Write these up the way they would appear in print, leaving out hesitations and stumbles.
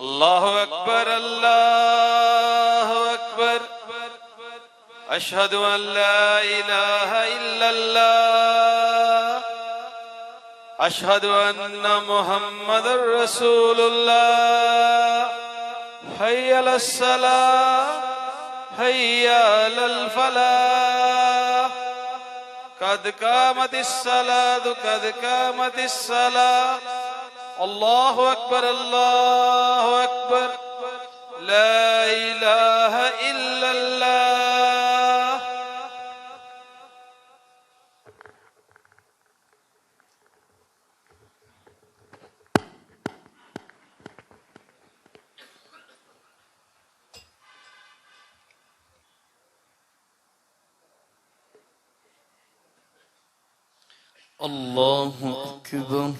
الله أكبر الله أكبر. أشهد أن لا إله إلا الله. أشهد أن محمدا رسول الله. حي على الصلاة حي على الفلاح. قد قامت الصلاة قد قامت الصلاة. الله أكبر الله أكبر. لا إله إلا الله. الله أكبر.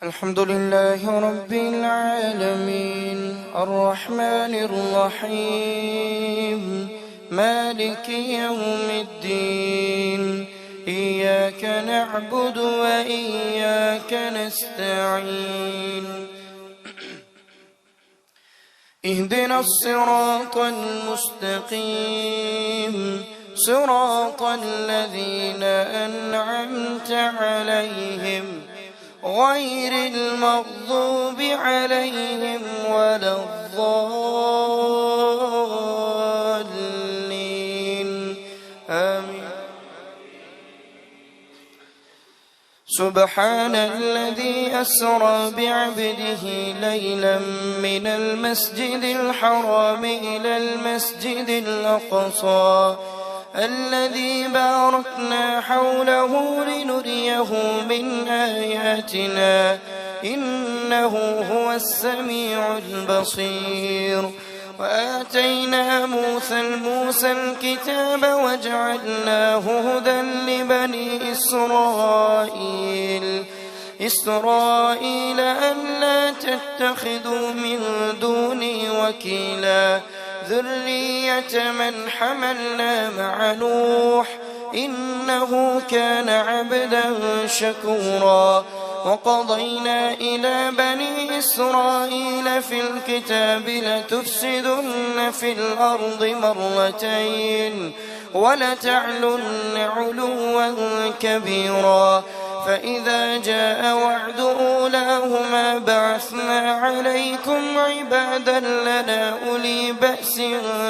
الحمد لله رب العالمين الرحمن الرحيم مالك يوم الدين. إياك نعبد وإياك نستعين. اهدنا الصراط المستقيم صراط الذين أنعمت عليهم غير المغضوب عليهم ولا الضالين. آمين. سبحان الذي أسرى بعبده ليلا من المسجد الحرام إلى المسجد الأقصى الذي باركنا حوله لنريه من آياتنا إنه هو السميع البصير. وآتينا موسى الكتاب وجعلناه هدى لبني إسرائيل ألا تتخذوا من دوني وكيلا ذرية من حملنا مع نوح إنه كان عبدا شكورا. وقضينا إلى بني إسرائيل في الكتاب لتفسدن في الأرض مرتين ولتعلن علوا كبيرا. فإذا جاء وعد أولاهما بعثنا عليكم عبادا لنا أولي بأس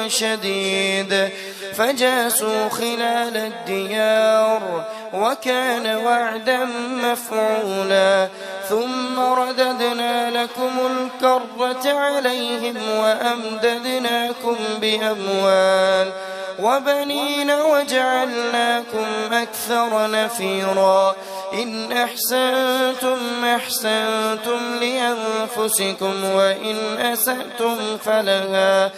شديد فجاسوا خلال الديار وكان وعدا مفعولا. ثم رددنا لكم الكرة عليهم وأمددناكم بأموال وبنين وجعلناكم أكثر نفيرا. إن أحسنتم أحسنتم لأنفسكم وإن أسأتم فلها.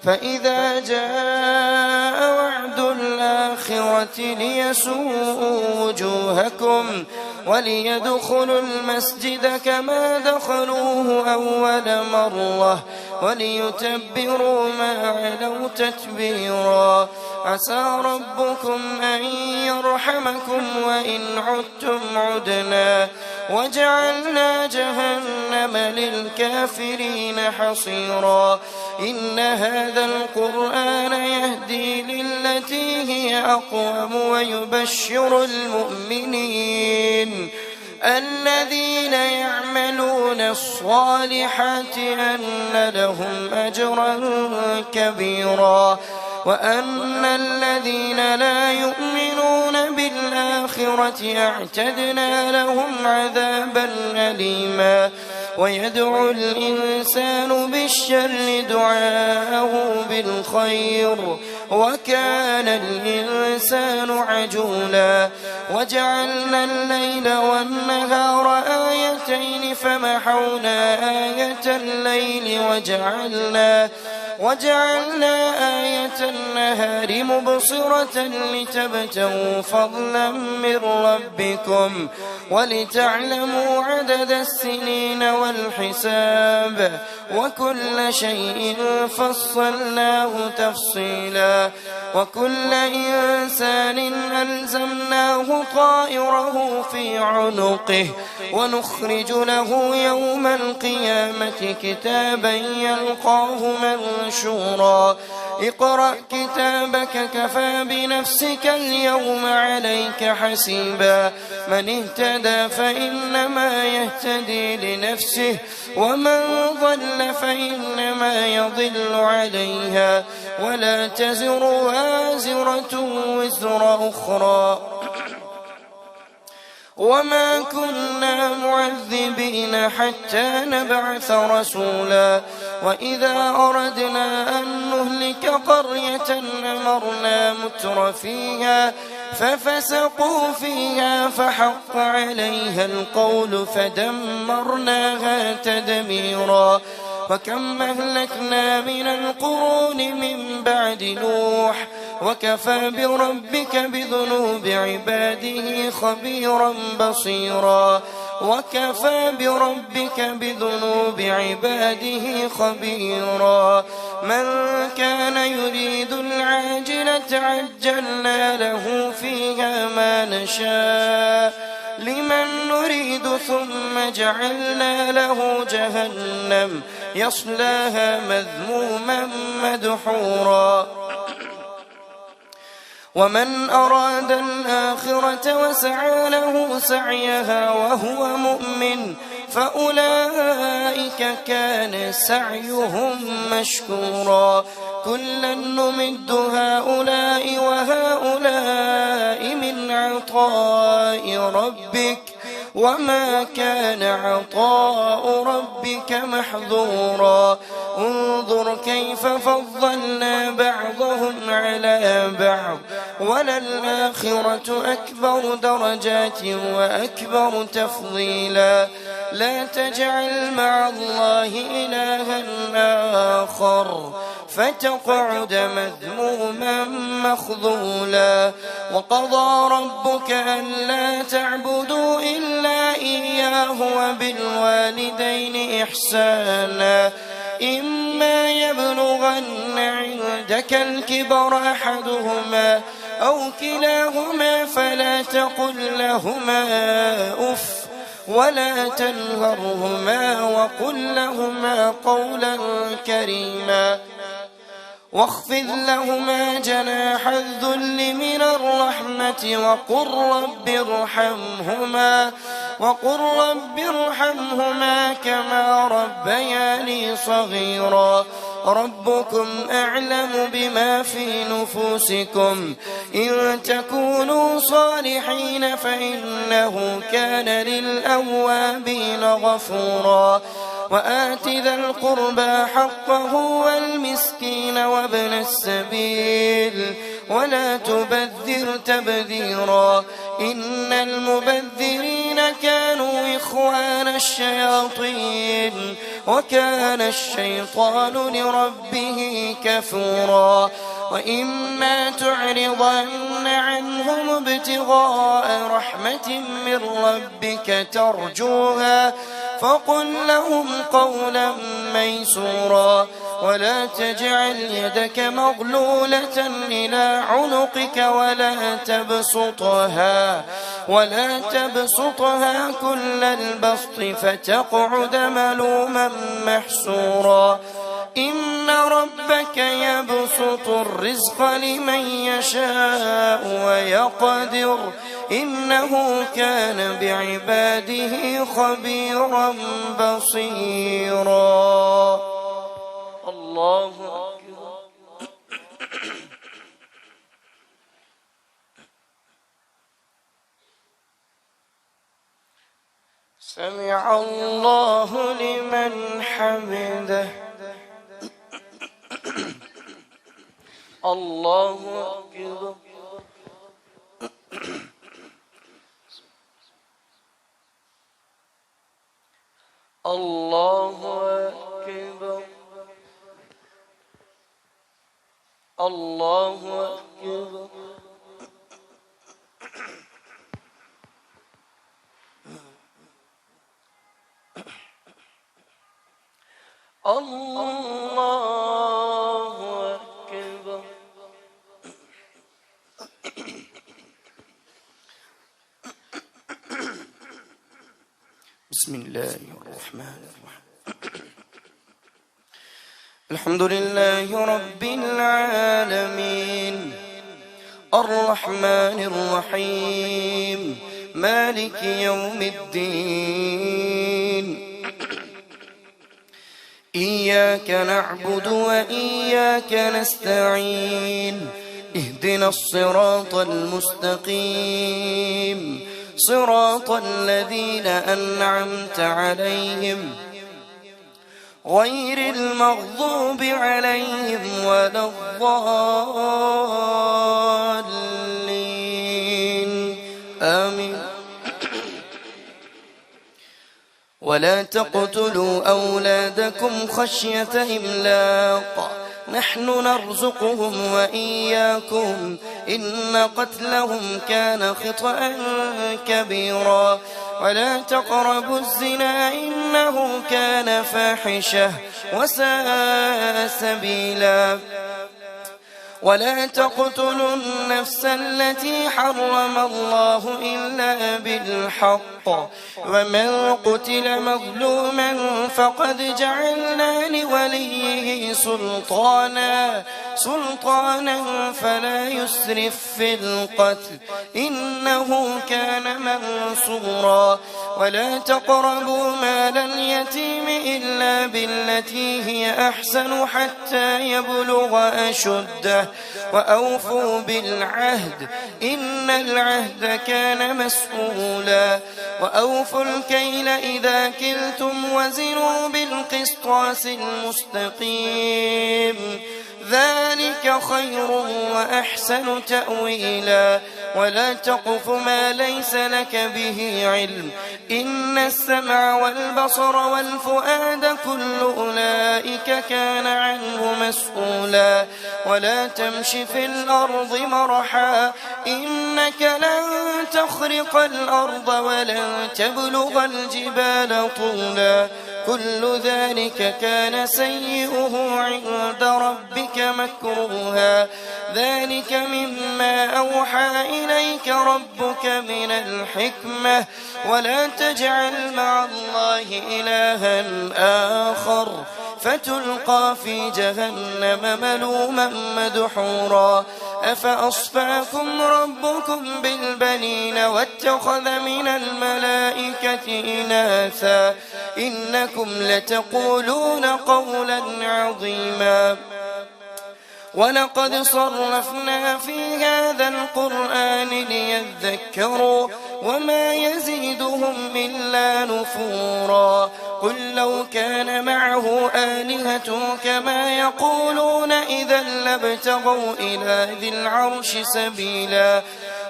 فإذا جاء وعد الآخرة ليسوءوا وجوهكم وليدخلوا المسجد كما دخلوه أول مرة وليتبروا ما علوا تتبيرا. عسى ربكم أن يرحمكم وإن عدتم عدنا وجعلنا جهنم للكافرين حصيرا. إن هذا القرآن يهدي للتي هي أقوم ويبشر المؤمنين الذين يعملون الصالحات أن لهم أجرا كبيرا وأن الذين لا يؤمنون بالآخرة اعتدنا لهم عذابا أليما. ويدعو الإنسان بالشر دعاءه بالخير وكان الإنسان عجولا. وجعلنا الليل والنهار آيتين فمحونا آية الليل وجعلنا آية النهار مبصرة لتبتغوا فضلا من ربكم ولتعلموا عدد السنين والحساب وكل شيء فصلناه تفصيلا وكل إنسان ألزمناه طائره في عنقه ونخرج له يوم القيامة كتابا يلقاه منشورا اقرأ كتابك كفى بنفسك اليوم عليك حسيبا من اهتدى فإنما يهتدي لنفسه ومن ضل فإنما يضل عليها ولا تزر وازرة وزر أخرى وما كنا معذبين حتى نبعث رسولا وإذا أردنا أن نهلك قرية أمرنا متر فيها ففسقوا فيها فحق عليها القول فدمرناها تدميرا وكم أهلكنا من القرون من بعد نوح وكفى بربك بذنوب عباده خبيرا بصيرا وكفى بربك بذنوب عباده خبيرا من كان يريد العاجلة عجلنا له فيها ما نشاء لمن نريد ثم جعلنا له جهنم يصلاها مذموما مدحورا ومن أراد الآخرة وسعى له سعيها وهو مؤمن فأولئك كان سعيهم مشكورا كلا نمد هؤلاء وهؤلاء من عطاء ربك وما كان عطاء ربك محظورا انظر كيف فضلنا بعضهم على بعض وللآخرة أكبر درجات وأكبر تفضيلا لا تجعل مع الله إلها آخر فتقعد مذموما مخذولا وقضى ربك ألا تعبدوا إلا إياه وبالوالدين إحسانا إما يبلغن عندك الكبر أحدهما أو كلاهما فلا تقل لهما أف ولا تنهرهما وقل لهما قولا كريما واخفض لهما جناح الذل من الرحمة وقل رب ارحمهما كما ربياني صغيرا ربكم أعلم بما في نفوسكم إن تكونوا صالحين فإنه كان للأوابين غفورا وآت ذا القربى حقه والمسكين وابن السبيل ولا تبذر تبذيرا إن المبذرين كانوا إخوان الشياطين وكان الشيطان لربه كفورا وإما تعرضن عنهم ابتغاء رحمة من ربك ترجوها فقل لهم قولا ميسورا ولا تجعل يدك مغلولة إلى عنقك ولا تبسطها كل البسط فتقعد ملوما محسورا إن ربك يبسط الرزق لمن يشاء ويقدر إنه كان بعباده خبيرا بصيرا الله أكبر سمع الله لمن حمده الله أكبر الله أكبر الله أكبر الله أكبر بسم الله الرحمن الرحيم الحمد لله رب العالمين الرحمن الرحيم مالك يوم الدين إياك نعبد وإياك نستعين اهدنا الصراط المستقيم صراط الذين أنعمت عليهم غير المغضوب عليهم ولا الضالين آمين ولا تقتلوا أولادكم خشية إملاق نحن نرزقهم وإياكم إن قتلهم كان خطأ كبيرا ولا تقربوا الزنا إنه كان فاحشة وساء سبيلا ولا تقتلوا النفس التي حرم الله إلا بالحق ومن قتل مظلوما فقد جعلنا لوليه سلطانا فلا يسرف في القتل إنه كان منصورا ولا تقربوا مال اليتيم إلا بالتي هي أحسن حتى يبلغ أشده وأوفوا بالعهد إن العهد كان مسؤولا وأوفوا الكيل إذا كلتم وزنوا بالقسطاس المستقيم ذلك خير وأحسن تأويلا ولا تقف ما ليس لك به علم إن السمع والبصر والفؤاد كل أولئك كان عنه مسؤولا ولا تمش في الأرض مرحا إنك لن تخرق الأرض ولن تبلغ الجبال طولا كل ذلك كان سيئه عند ربك مكروها ذلك مما أوحى إليك ربك من الحكمة ولا تجعل مع الله إلها آخر فتلقى في جهنم ملوما مدحورا أفأصفاكم ربكم بالبنين واتخذ من الملائكة إناثا إنكم لتقولون قولا عظيما ولقد صرفنا في هذا القرآن ليذكروا وما يزيدهم إلا نفورا قل لو كان معه آلهة كما يقولون إذا لابتغوا إلى ذي العرش سبيلا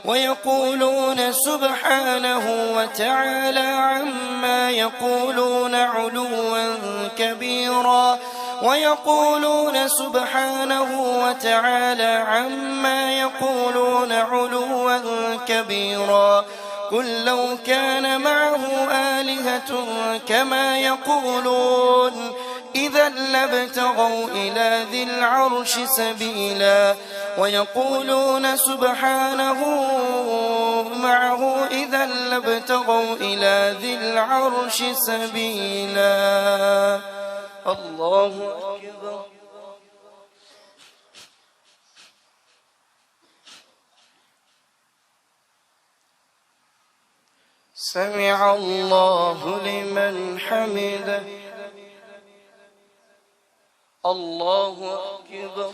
ويقولون سبحانه وتعالى عما يقولون علوا كبيرا ويقولون سبحانه وتعالى عما يقولون علوا كبيرا قل لو كان معه آلهة كما يقولون إذا لابتغوا إلى ذي العرش سبيلا ويقولون سبحانه معه إذا لابتغوا إلى ذي العرش سبيلا الله أكبر سمع الله لمن حمده الله أكبر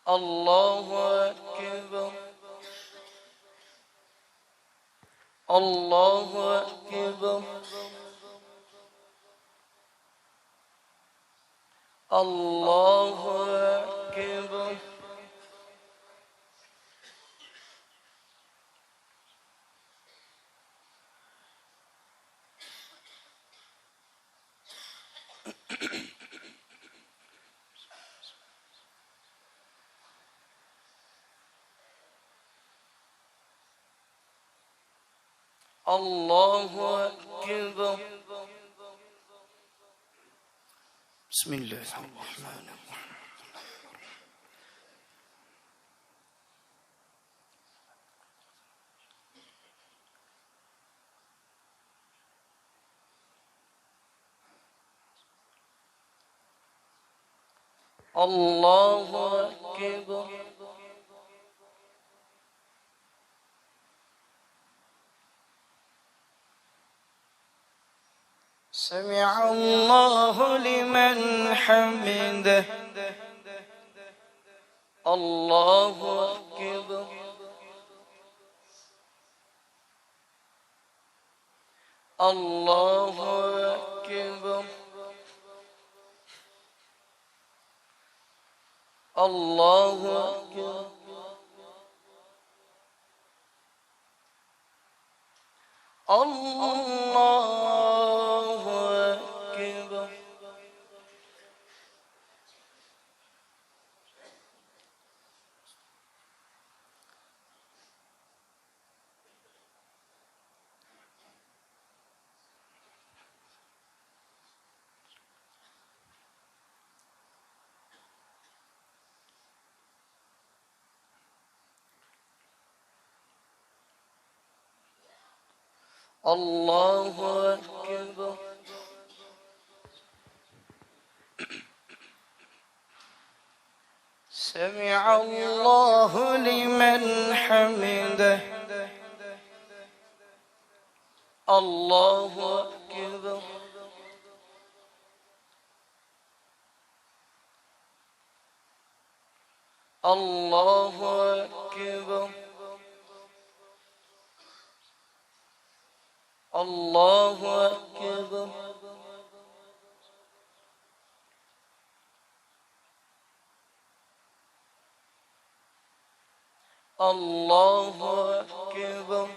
الله أكبر الله أكبر الله أكبر الله أكبر. بسم الله الرحمن الرحيم. الله أكبر. سمع الله لمن حمده. الله أكبر. الله أكبر. الله أكبر. الله أكبر. الله أكبر. سمع الله لمن حمده. الله أكبر. الله أكبر. الله أكبر. الله أكبر.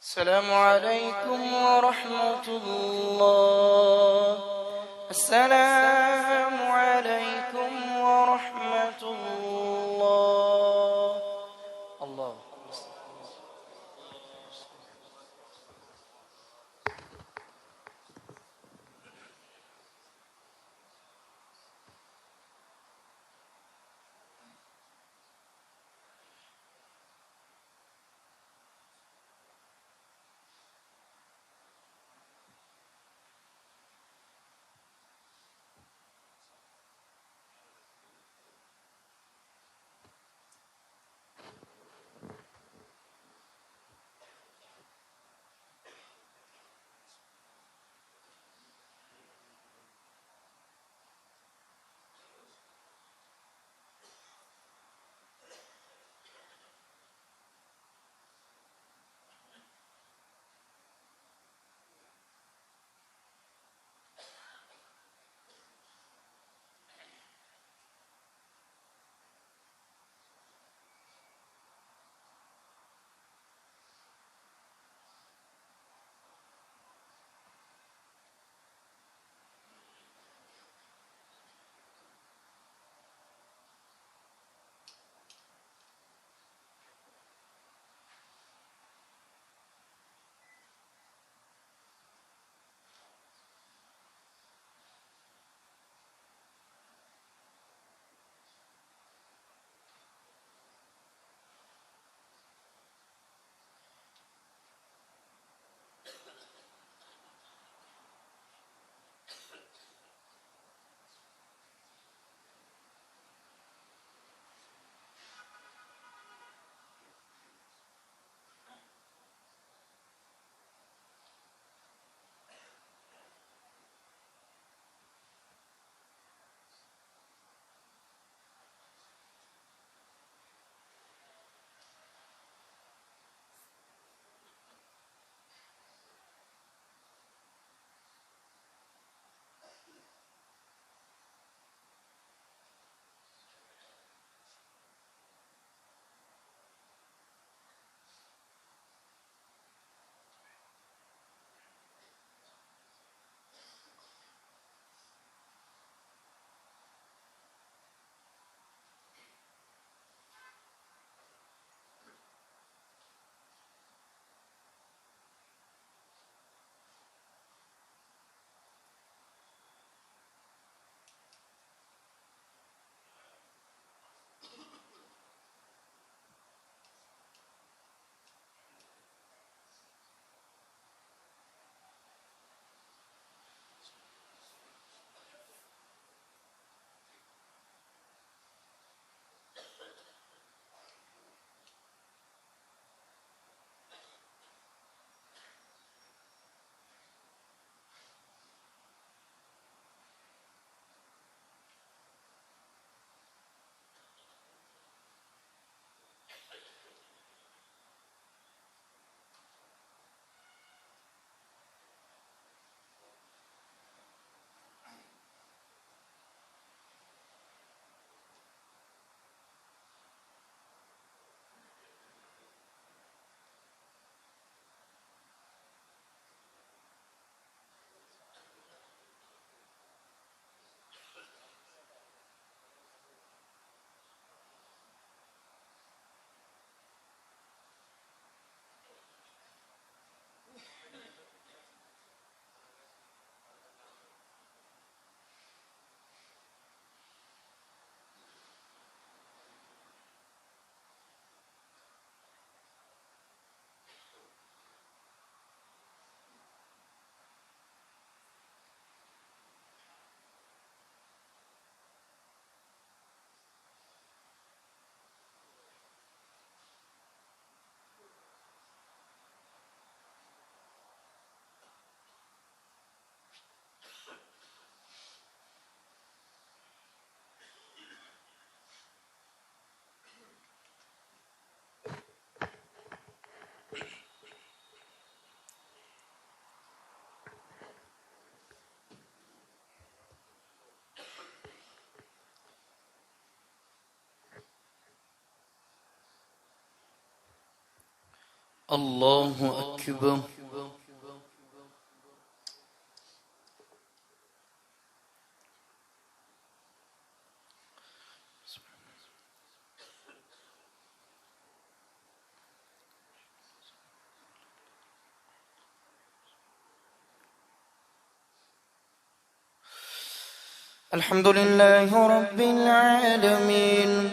السلام عليكم ورحمة الله. السلام عليكم ورحمة الله. الله. الله أكبر. الحمد لله رب العالمين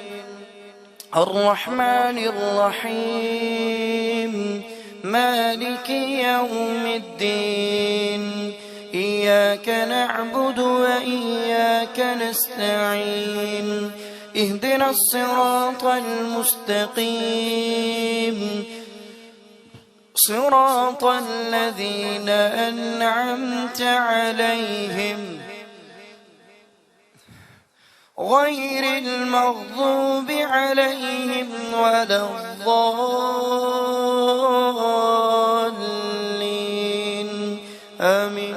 الرحمن الرحيم مالك يوم الدين إياك نعبد وإياك نستعين اهدنا الصراط المستقيم صراط الذين أنعمت عليهم غير المغضوب عليهم ولا الضالين آمين.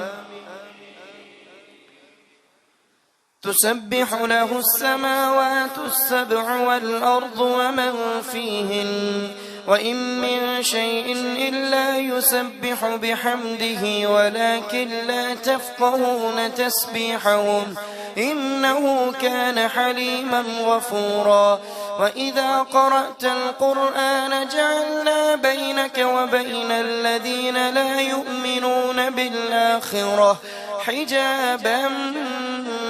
تسبح له السماوات السبع والأرض ومن فيهن وإن من شيء إلا يسبح بحمده ولكن لا تفقهون تسبيحهم إنه كان حليما غفورا. وإذا قرأت القرآن جعلنا بينك وبين الذين لا يؤمنون بالآخرة حجابا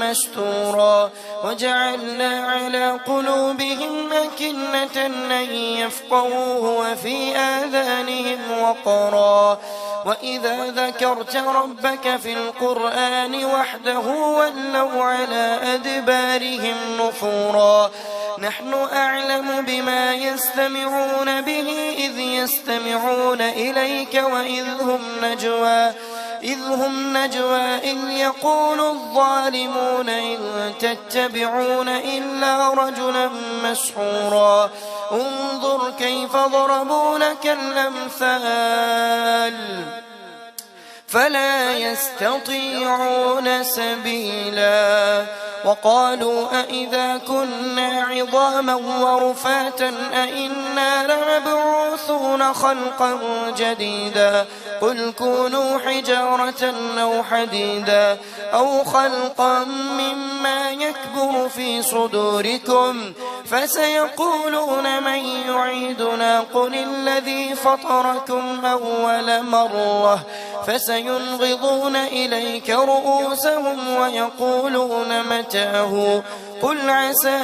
مستورا وجعلنا على قلوبهم أكنة أن يفقهوه وفي آذانهم وقرا. وإذا ذكرت ربك في القرآن وحده ولوا على أدبارهم نفورا. نحن أعلم بما يستمعون به إذ يستمعون إليك إذ هم نجوى إذ يقول الظالمون إن تتبعون إلا رجلا مسحورا. انظر كيف ضربوا لك الأمثال فلا يستطيعون سبيلا. وقالوا أئذا كنا عظاما ورفاتا أئنا لمبعوثون خلقا جديدا قل كونوا حجارة أو حديدا أو خلقا مما يكبر في صدوركم فسيقولون من يعيدنا قل الذي فطركم أول مرة فسينغضون إليك رؤوسهم ويقولون متاه قل عسى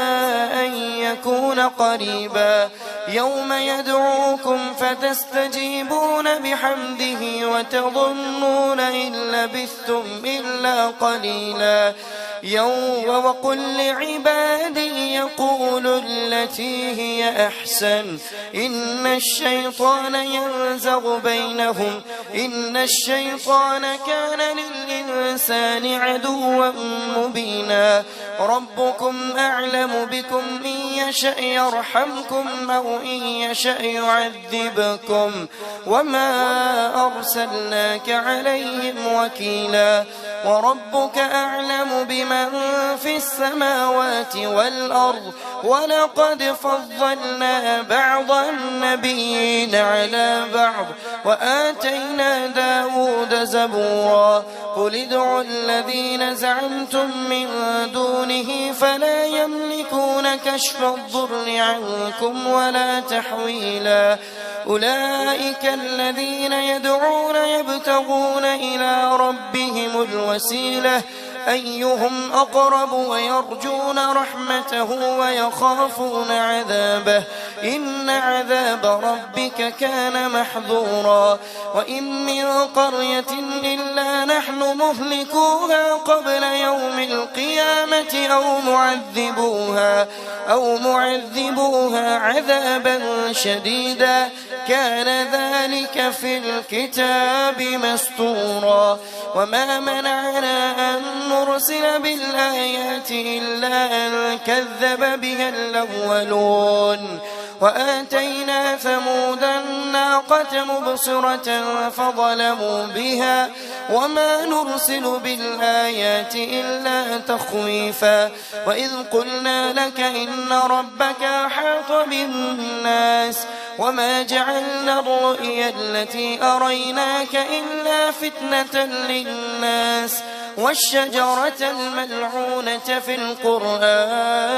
أن يكون قريبا. يوم يدعوكم فتستجيبون بحمده وتظنون إن لبثتم إلا قليلا. وقل لعبادي يقولوا التي هي أحسن إن الشيطان ينزغ بينهم إن الشيطان كان للإنسان عدوا مبينا. ربكم أعلم بكم إن يشأ يرحمكم أو إن يشأ يعذبكم وما أرسلناك عليهم وكيلا. وربك أعلم بمن في السماوات والأرض ولقد فضلنا بعض النبيين على بعض وآتينا داود زبورا. قل ادعوا الذين زعمتم من دونه فلا يملكون كشف الضر عنكم ولا تحويلا. أولئك الذين يدعون يبتغون إلى ربهم الوسيلة أيهم أقرب ويرجون رحمته ويخافون عذابه إن عذاب ربك كان محذورا. وإن من قرية إلا نحن مهلكوها قبل يوم القيامة أو معذبوها عذابا شديدا كان ذلك في الكتاب مسطورا. وما منعنا أن نرسل بالآيات إلا أن كذب بها الأولون. وآتينا ثمود الناقة مبصرة فظلموا بها وما نرسل بالآيات إلا تخويفا. وإذ قلنا لك إن ربك أحاط بالناس وما جعلنا الرؤيا التي أريناك إلا فتنة للناس والشجرة الملعونة في القرآن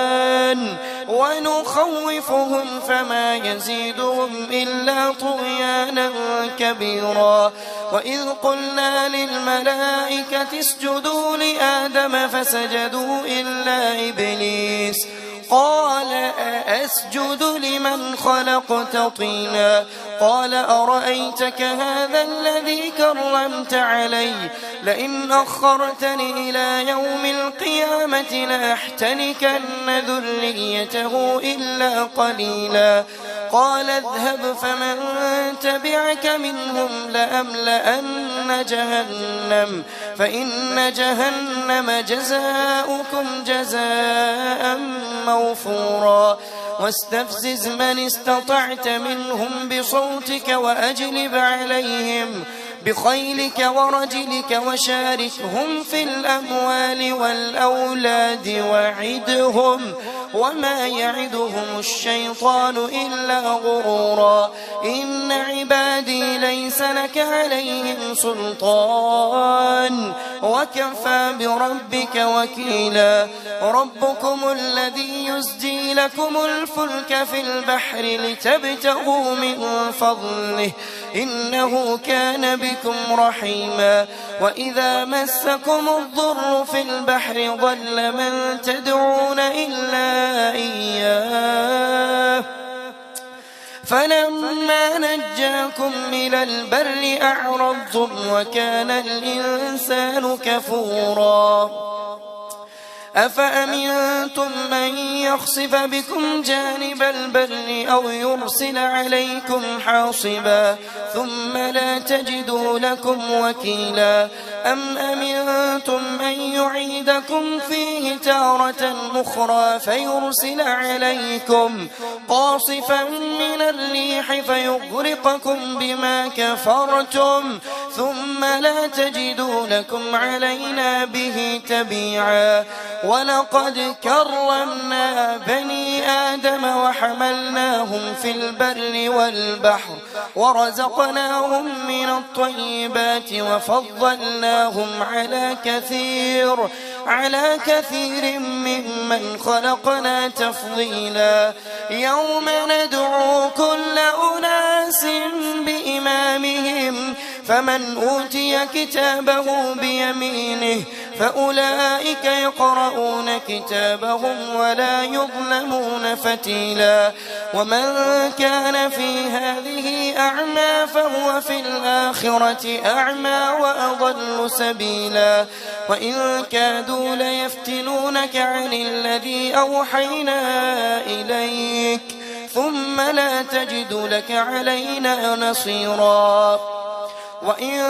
ونخوفهم فما يزيدهم إلا طغيانا كبيرا. وإذ قلنا للملائكة اسجدوا لآدم فسجدوا إلا إبليس قال أأسجد لمن خلقت طينا قال أرأيتك هذا الذي كرمت علي لئن أخرتني إلى يوم القيامة لأحتنكن ذريته إلا قليلا. قال اذهب فمن تبعك منهم لأملأن جهنم فإن جهنم جزاؤكم جزاء موفورا. واستفزز من استطعت منهم بصوتك وأجلب عليهم بخيلك ورجلك وشاركهم في الأموال والأولاد وعدهم وما يعدهم الشيطان إلا غرورا. إن عبادي ليس لك عليهم سلطان وكفى بربك وكيلا. ربكم الذي يزجي لكم الفلك في البحر لتبتغوا من فضله إنه كان بكم رحيما. وإذا مسكم الضر في البحر ضل من تدعون إلا إياه فلما نجاكم إلى البر أعرضتم وكان الإنسان كفورا. أفأمنتم من يخسف بكم جانب البر أو يرسل عليكم حاصبا ثم لا تجدوا لكم وكيلا. أم أمنتم أن يعيدكم فيه تارة أخرى فيرسل عليكم قاصفا من الريح فيغرقكم بما كفرتم ثم لا تجدوا لكم علينا به تبيعا. ولقد كرمنا بني آدم وحملناهم في البر والبحر ورزقناهم من الطيبات وفضلناهم على كثير ممن خلقنا تفضيلا. يوم ندعو كل أناس بإمامهم فمن أوتي كتابه بيمينه فأولئك يقرؤون كتابهم ولا يظلمون فتيلا. ومن كان في هذه أعمى فهو في الآخرة أعمى وأضل سبيلا. وإن كادوا ليفتنونك عن الذي أوحينا إليك ثم لا تجد لك علينا نصيرا. وإن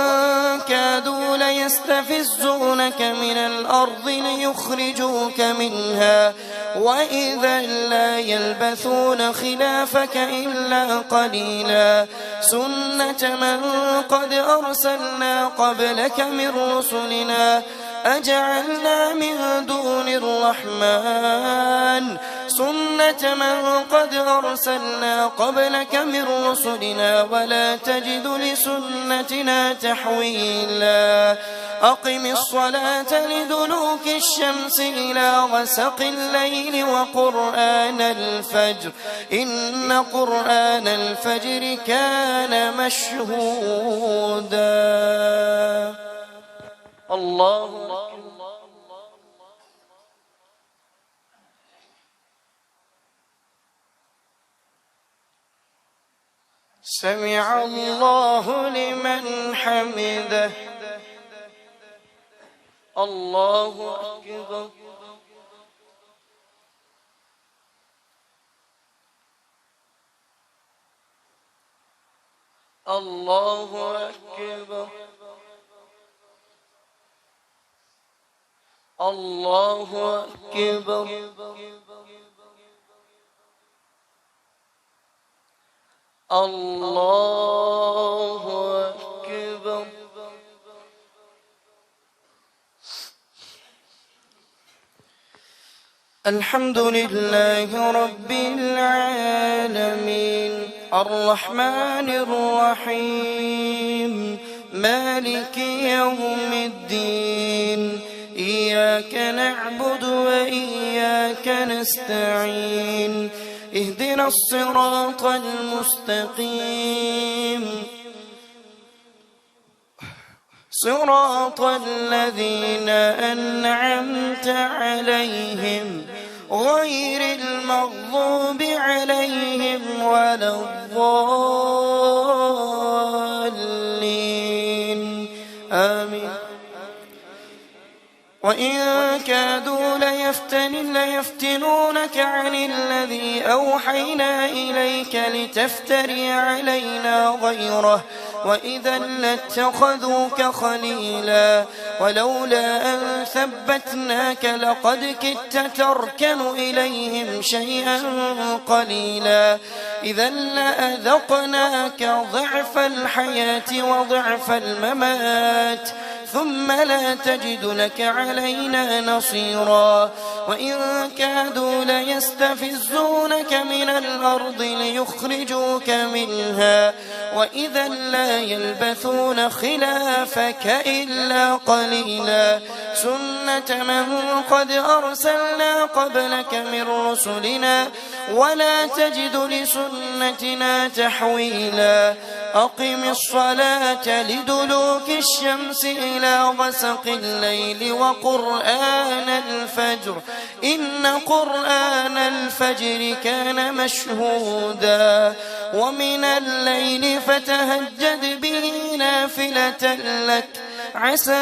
كادوا ليستفزونك من الأرض ليخرجوك منها وإذا لا يلبثون خلافك إلا قليلا. سنة من قد أرسلنا قبلك من رسلنا أجعلنا من دون الرحمن سنة من قد أرسلنا قبلك من رسلنا ولا تجد لسنتنا تحويلا. أقم الصلاة لدلوك الشمس إلى غسق الليل وقرآن الفجر إن قرآن الفجر كان مشهودا. الله سمع الله لمن حمده. الله أكبر. الله أكبر. الله أكبر. الله أكبر. الحمد لله رب العالمين الرحمن الرحيم مالك يوم الدين إياك نعبد وإياك نستعين اهدنا الصراط المستقيم صراط الذين أنعمت عليهم غير المغضوب عليهم ولا الضالين آمين. وإن كادوا ليفتنونك عن الذي أوحينا إليك لتفتري علينا غيره وإذا لاتخذوك خليلا ولولا أن ثبتناك لقد كدت تركن إليهم شيئا قليلا إذا لأذقناك ضعف الحياة وضعف الممات ثم لا تجد لك علينا نصيرا. وإن كادوا ليستفزونك من الأرض ليخرجوك منها وإذا لا يلبثون خلافك إلا قليلا سنة من قد أرسلنا قبلك من رسلنا ولا تجد لسنتنا تحويلا. أقم الصلاة لدلوك الشمس إلى غسق الليل وقرآن الفجر إن قرآن الفجر كان مشهودا ومن الليل فتهجد به نافلة لك عسى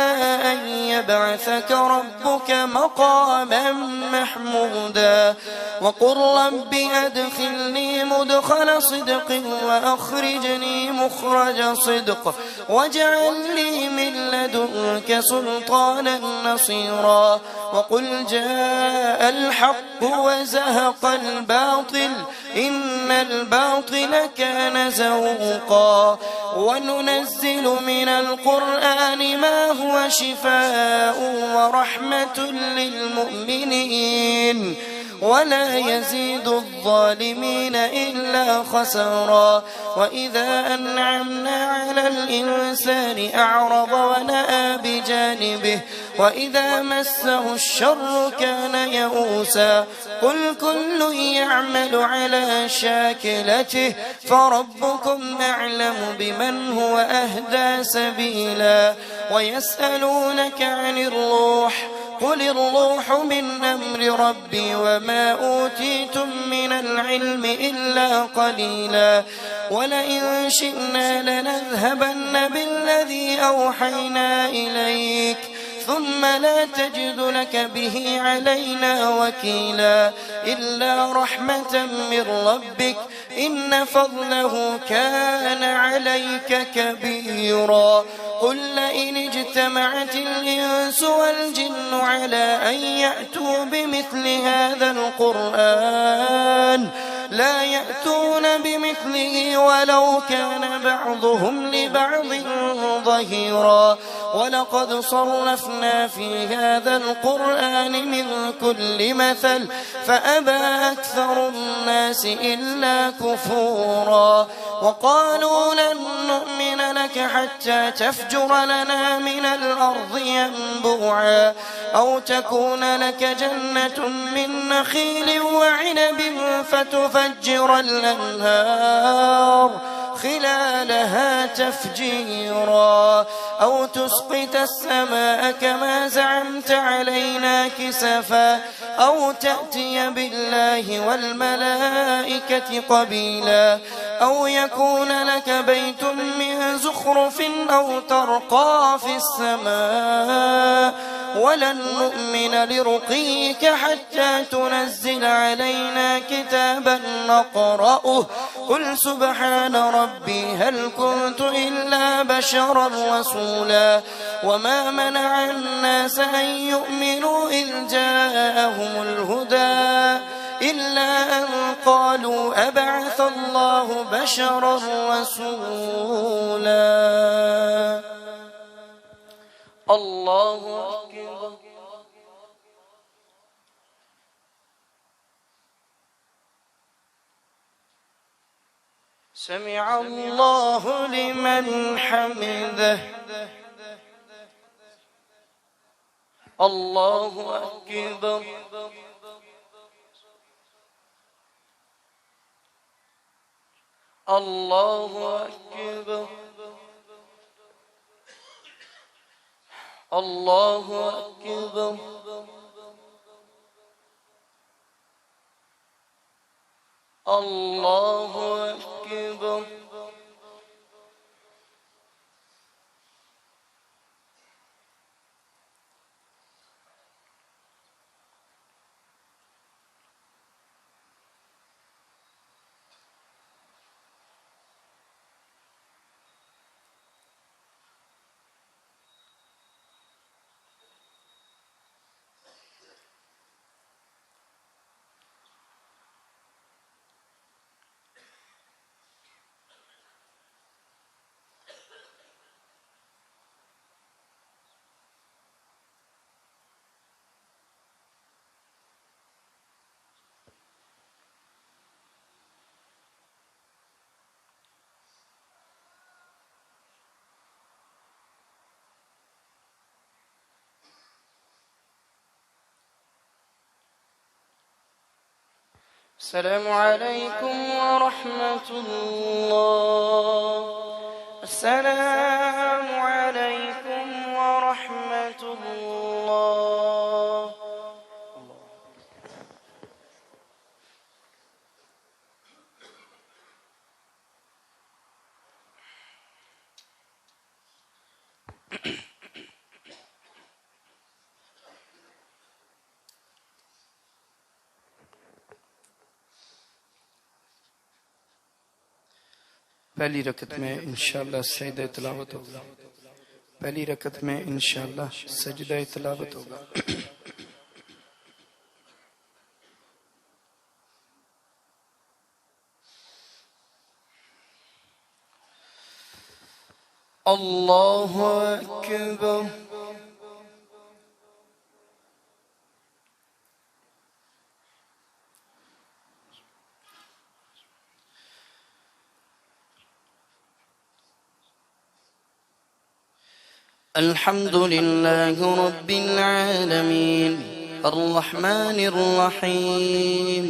أن يبعثك ربك مقاما محمودا. وقل رب أدخلني مدخل صدق وأخرجني مخرج صدق واجعل لي من لدنك سلطانا نصيرا. وقل جاء الحق وزهق الباطل إن الباطل كان زهوقا. وننزل من القرآن ما هو شفاء ورحمة للمؤمنين ولا يزيد الظالمين إلا خسارا. وإذا أنعمنا على الإنسان أعرض ونأى بجانبه وإذا مسه الشر كان يئوسا. قل كل يعمل على شاكلته فربكم أعلم بمن هو أهدى سبيلا. ويسألونك عن الروح قل الروح من أمر ربي وما أوتيتم من العلم إلا قليلا. ولئن شئنا لنذهبن بالذي أوحينا إليك ثم لا تجد لك به علينا وكيلا إلا رحمة من ربك إن فضله كان عليك كبيرا. قل لئن اجتمعت الإنس والجن على أن يأتوا بمثل هذا القرآن لا يأتون بمثله ولو كان بعضهم لبعض ظهيرا. ولقد صرفنا في هذا القرآن من كل مثل فأبى أكثر الناس إلا كفورا. وقالوا لن نؤمن لك حتى تفجر لنا من الأرض ينبوعا أو تكون لك جنة من نخيل وعنب فتفجر الأنهار خلالها تفجيرا أو تسقط السماء كما زعمت علينا كسفا أو تأتي بالله والملائكة قبيلا أو يكون لك بيت من زخرف أو ترقى في السماء ولن نؤمن لرقيك حتى تنزل علينا كتابا نقرأه قل سبحان ربي هل كنت إلا بشرا رسولا. وما منع الناس أن يؤمنوا إذ جاءهم الهدى إلا أن قالوا أبعث الله بشرا رسولا. الله أكبر. سمع الله لمن حمده. الله أكبر. الله أكبر. الله أكبر. الله أكبر. السلام عليكم ورحمة الله. السلام عليكم ورحمة الله. पहली रकत में इंशाअल्लाह सजदा तिलावत होगा। पहली रकत में इंशाअल्लाह सजदा तिलावत होगा। अल्लाहु अकबर। الحمد لله رب العالمين الرحمن الرحيم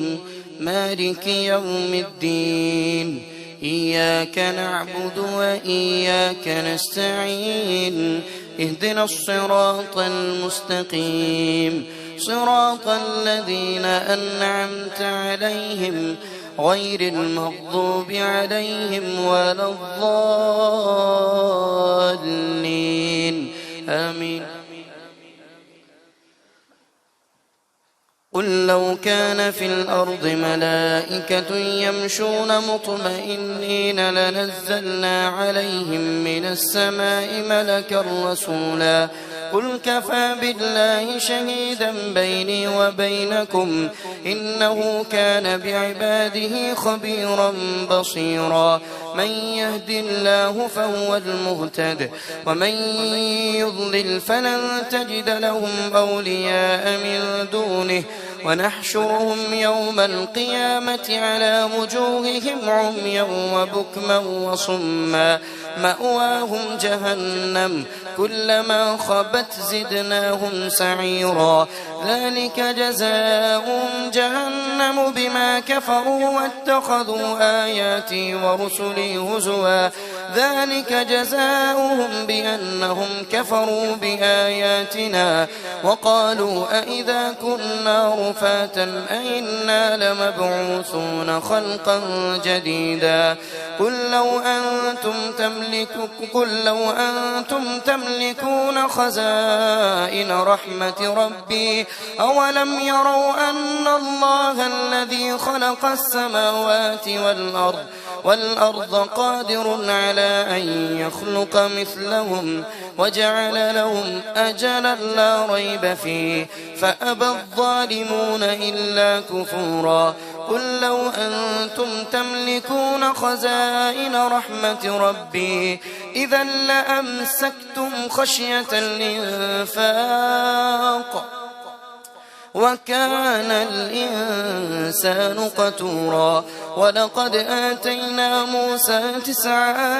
مالك يوم الدين إياك نعبد وإياك نستعين اهدنا الصراط المستقيم صراط الذين أنعمت عليهم غير المغضوب عليهم ولا الضالين آمين. قل لو كان في الأرض ملائكة يمشون مطمئنين لنزلنا عليهم من السماء ملكا رسولا قل كفى بالله شهيدا بيني وبينكم إنه كان بعباده خبيرا بصيرا من يهد الله فهو المهتد ومن يضلل فلن تجد لهم أولياء من دونه ونحشرهم يوم القيامة على وجوههم عميا وبكما وصما مأواهم جهنم كلما خبت زدناهم سعيرا ذلك جزاؤهم جهنم بما كفروا واتخذوا آياتي ورسلي هزوا ذلك جزاؤهم بأنهم كفروا بآياتنا وقالوا أئذا كنا رفاتا أئنا لمبعوثون خلقا جديدا قل لو أنتم تملكون خزائن رحمة ربي أولم يروا أن الله الذي خلق السماوات والأرض قادر على أن يخلق مثلهم وجعل لهم أجلا لا ريب فيه فأبى الظالمون إلا كفورا قل لو أنتم تملكون خزائن رحمة ربي إذا لأمسكتم خشية الإنفاق وكان الإنسان قتورا ولقد آتينا موسى 9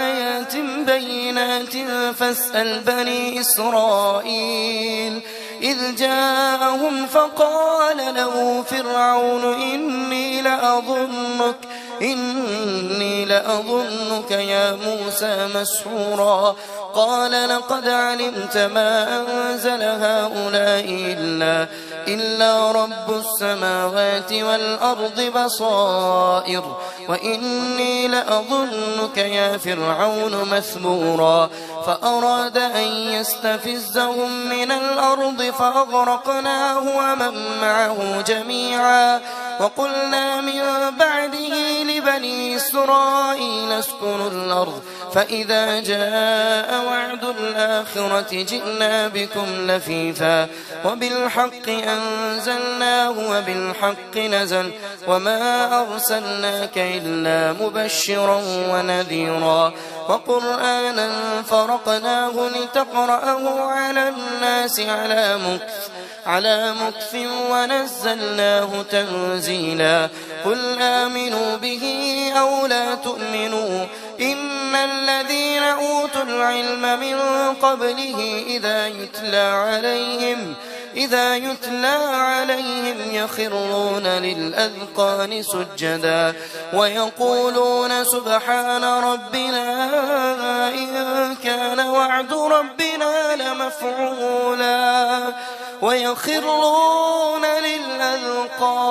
آيات بينات فاسأل بني إسرائيل إذ جاءهم فقال له فرعون إني لأظنك يا موسى مسحورا قال لقد علمت ما أنزل هؤلاء إلا رب السماوات والأرض بصائر وإني لأظنك يا فرعون مثبورا فأراد أن يستفزهم من الأرض فأغرقناه ومن معه جميعا وقلنا من بعده لبني إسرائيل اسكنوا الأرض فإذا جاء وعد الآخرة جئنا بكم لفيفا وبالحق أنزلناه وبالحق نزل وما أرسلناك إلا مبشرا ونذيرا وقرآنا فرقناه لتقرأه على الناس على مكث ونزلناه تنزيلا قل آمنوا به أو لا تؤمنوا إن الذين أوتوا العلم من قبله إذا يتلى عليهم يخرون للأذقان سجدا ويقولون سبحان ربنا إن كان وعد ربنا لمفعولا ويخرون للأذقان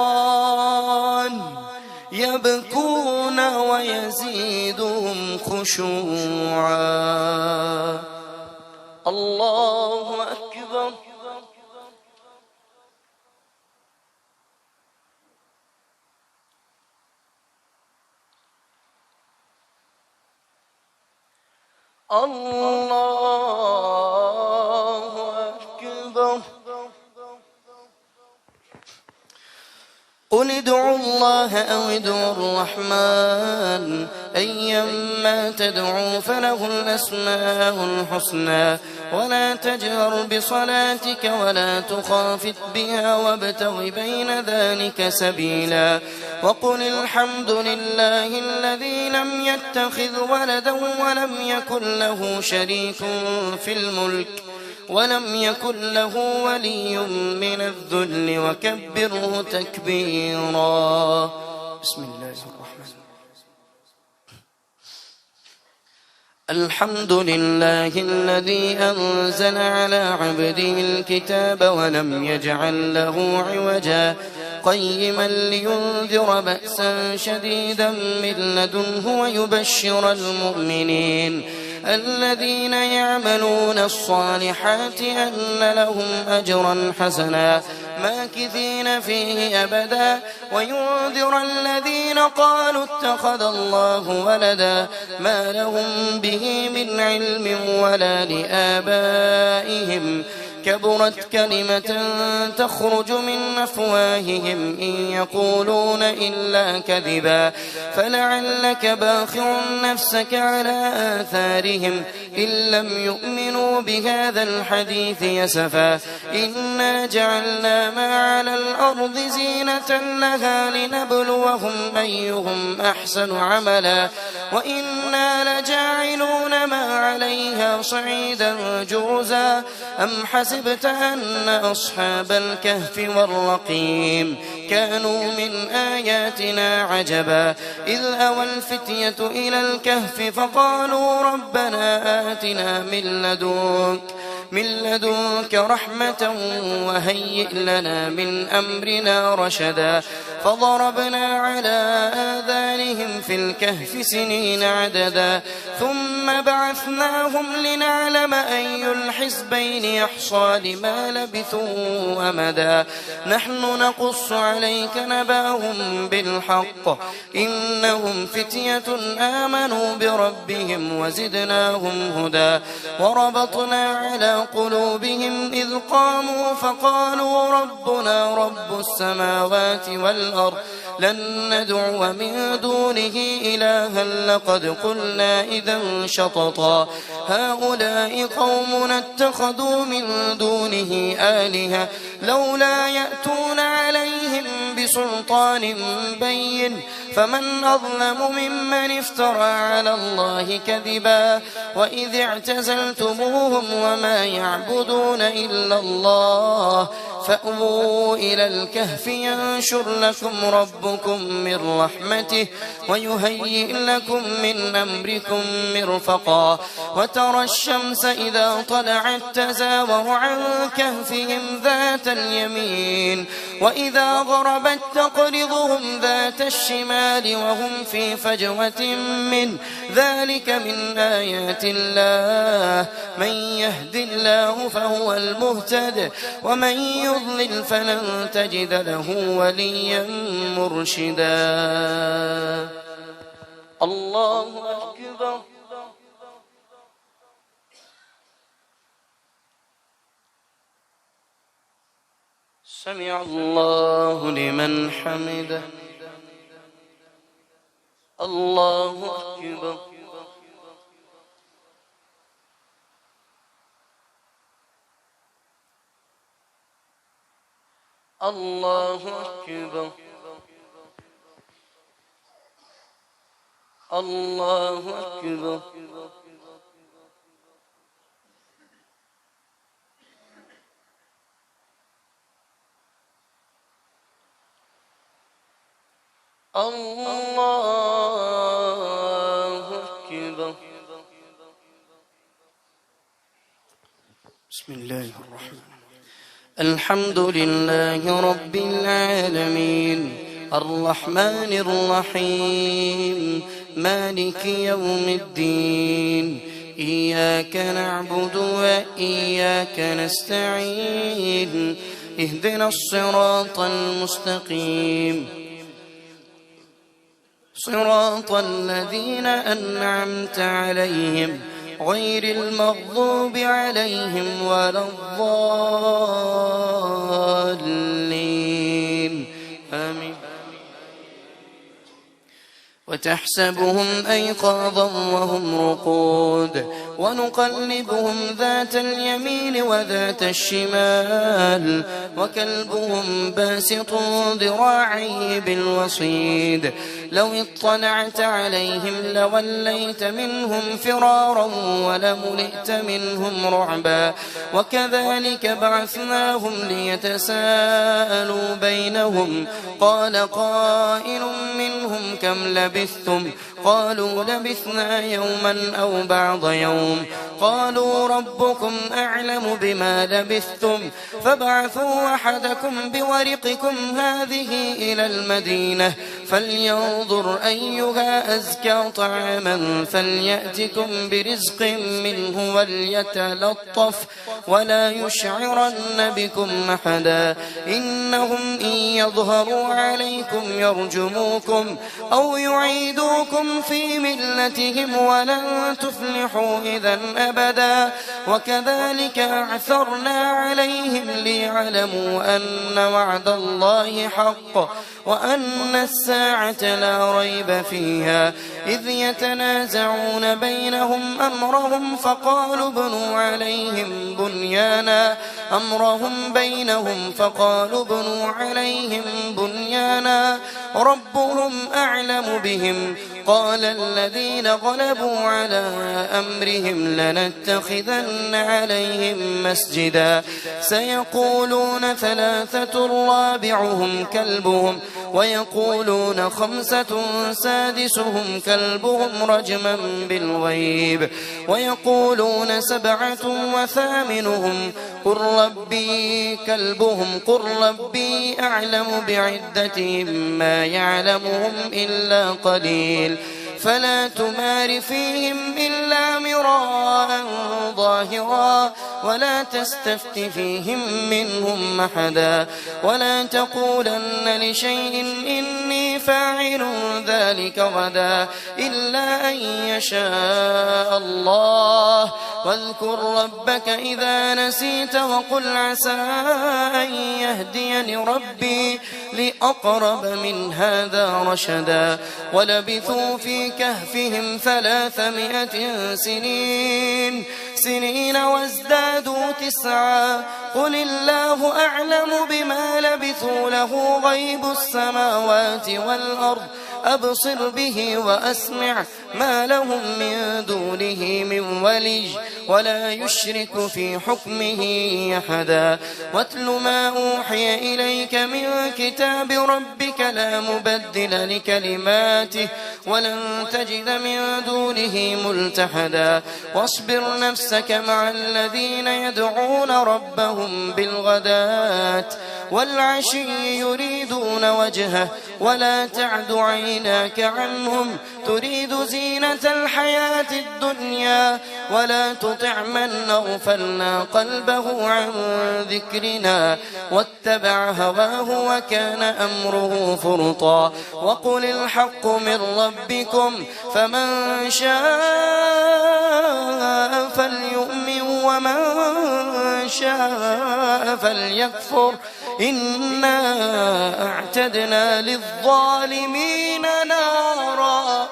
يبكون ويزيدهم خشوعا الله أكبر الله أكبر قل ادعوا الله أو ادعوا الرحمن أيما تدعوا فله الأسماء الحسنى ولا تجهر بصلاتك ولا تخافت بها وابتغ بين ذلك سبيلا وقل الحمد لله الذي لم يتخذ ولدا ولم يكن له شريك في الملك ولم يكن له ولي من الذل وكبره تكبيرا بسم الله الرحمن الحمد لله الذي أنزل على عبده الكتاب ولم يجعل له عوجا قيما لينذر بأسا شديدا من لدنه ويبشر المؤمنين الذين يعملون الصالحات أن لهم أجرا حسنا ماكثين فيه أبدا وينذر الذين قالوا اتخذ الله ولدا ما لهم به من علم ولا لآبائهم كبرت كلمة تخرج من أفواههم إن يقولون إلا كذبا فلعلك باخع نفسك على آثارهم إن لم يؤمنوا بهذا الحديث يسفا إنا جعلنا ما على الأرض زينة لها لنبلوهم أيهم أحسن عملا وإنا لجاعلون ما عليها صعيدا جرزا أم حسبت أن أصحاب الكهف والرقيم كانوا من آياتنا عجبا إذ أوى الفتية إلى الكهف فقالوا ربنا آتنا من لدنك رحمة وهيئ لنا من أمرنا رشدا فضربنا على آذانهم في الكهف سنين عددا ثم بعثناهم لنعلم أي الحزبين يحصى لما لبثوا أمدا نحن نقص عليك نباهم بالحق إنهم فتية آمنوا بربهم وزدناهم هدى وربطنا على قلوبهم إذ قاموا فقالوا ربنا رب السماوات والأرض لن ندعو من دونه إلها لقد قلنا إذا شططا هؤلاء قوم اتخذوا من دونه آلهة لولا يأتون عليهم بسلطان بين فمن أظلم ممن افترى على الله كذبا وإذ اعتزلتموهم وما يعبدون إلا الله فأووا إلى الكهف ينشر لكم ربكم من رحمته ويهيئ لكم من أمركم مرفقا وترى الشمس إذا طلعت تزاور عن كهفهم ذات اليمين وإذا غربت تقرضهم ذات الشمال وهم في فجوة منه ذلك من آيات الله من يهد الله فهو المهتد ومن يضلل فلن تجد له وليا مرشدا الله أكبر سمع الله لمن حمده الله أكبر الله أكبر الله أكبر الله أكبر بسم الله الرحمن الحمد لله رب العالمين الرحمن الرحيم مالك يوم الدين إياك نعبد وإياك نستعين اهدنا الصراط المستقيم صراط الذين أنعمت عليهم غير المغضوب عليهم ولا الضالين آمين وتحسبهم أيقاظا وهم رقود ونقلبهم ذات اليمين وذات الشمال وكلبهم باسط ذراعيه بالوصيد لو اطلعت عليهم لوليت منهم فرارا ولملئت منهم رعبا وكذلك بعثناهم ليتساءلوا بينهم قال قائل منهم كم لبثتم قالوا لبثنا يوما أو بعض يوم قالوا ربكم أعلم بما لبثتم فابعثوا أحدكم بورقكم هذه إلى المدينة فلينظر أيها أزكى طعاما فليأتكم برزق منه وليتلطف ولا يشعرن بكم أحدا إنهم إن يظهروا عليكم يرجموكم أو يعيدوكم في ملتهم ولن تفلحوا إذا أبدا وكذلك أعثرنا عليهم ليعلموا أن وعد الله حق وأن الساعة لا ريب فيها إذ يتنازعون بينهم أمرهم فقالوا ابنوا عليهم بنيانا ربهم أعلم بهم قال الذين غلبوا على أمرهم لنتخذن عليهم مسجدا سيقولون 3 رابعهم كلبهم ويقولون 5 سادسهم كلبهم رجما بالغيب ويقولون 7 وثامنهم قل ربي كلبهم قل ربي أعلم بعدتهم ما يعلمهم إلا قليل فلا تمار فيهم إلا مراء ظاهرا ولا تستفت فيهم منهم أحدا ولا تقولن لشيء إني فاعل ذلك غدا إلا أن يشاء الله واذكر ربك إذا نسيت وقل عسى أن يهديني ربي لأقرب من هذا رشدا ولبثوا في كهفهم 300 سنين وازدادوا 9 قل الله أعلم بما لبثوا له غيب السماوات والأرض أبصر به وأسمع ما لهم من دونه من ولي ولا يشرك في حكمه أحدا واتل ما أوحي إليك من كتاب ربك لا مبدل لكلماته ولن تجد من دونه ملتحدا واصبر نفسك مع الذين يدعون ربهم بالغداة والعشي يريدون وجهه ولا تعد عيناك عنهم تريد زينة الحياة الدنيا ولا تطع من أغفلنا قلبه عن ذكرنا واتبع هواه وكان أمره فرطا وقل الحق من ربكم فمن شاء فليؤمن ومن شاء فليكفر إنا أعتدنا للظالمين نارا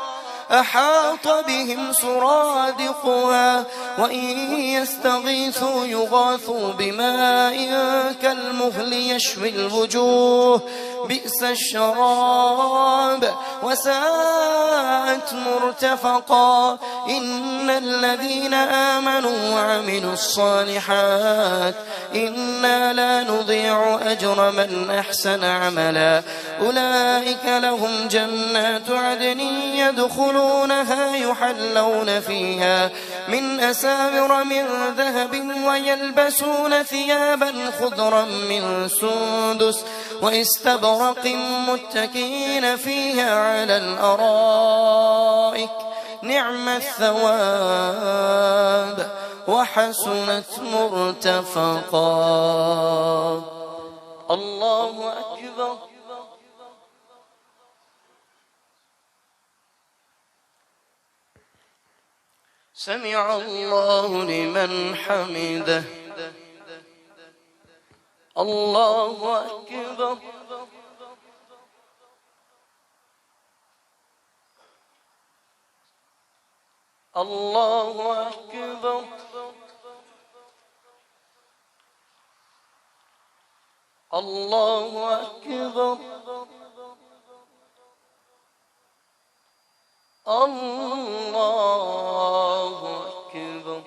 أحاط بهم سرادقها وإن يستغيثوا يغاثوا بماء كالمهل يشوي الوجوه بئس الشراب وساءت مرتفقا إن الذين آمنوا وعملوا الصالحات إنا لا نضيع أجر من أحسن عملا أولئك لهم جنات عدن يدخلونها يحلون فيها من أساور من ذهب ويلبسون ثيابا خضرا من سندس واستبرق متكئين فيها على الأرائك نعم الثواب وحسنت مرتفقا الله أكبر سمع الله لمن حمده الله أكبر الله أكبر الله أكبر الله أكبر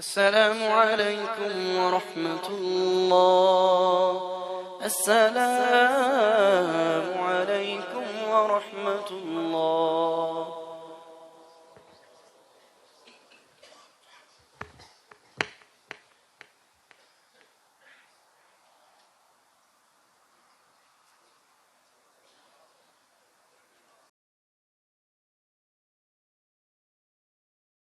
السلام عليكم ورحمة الله السلام عليكم ورحمة الله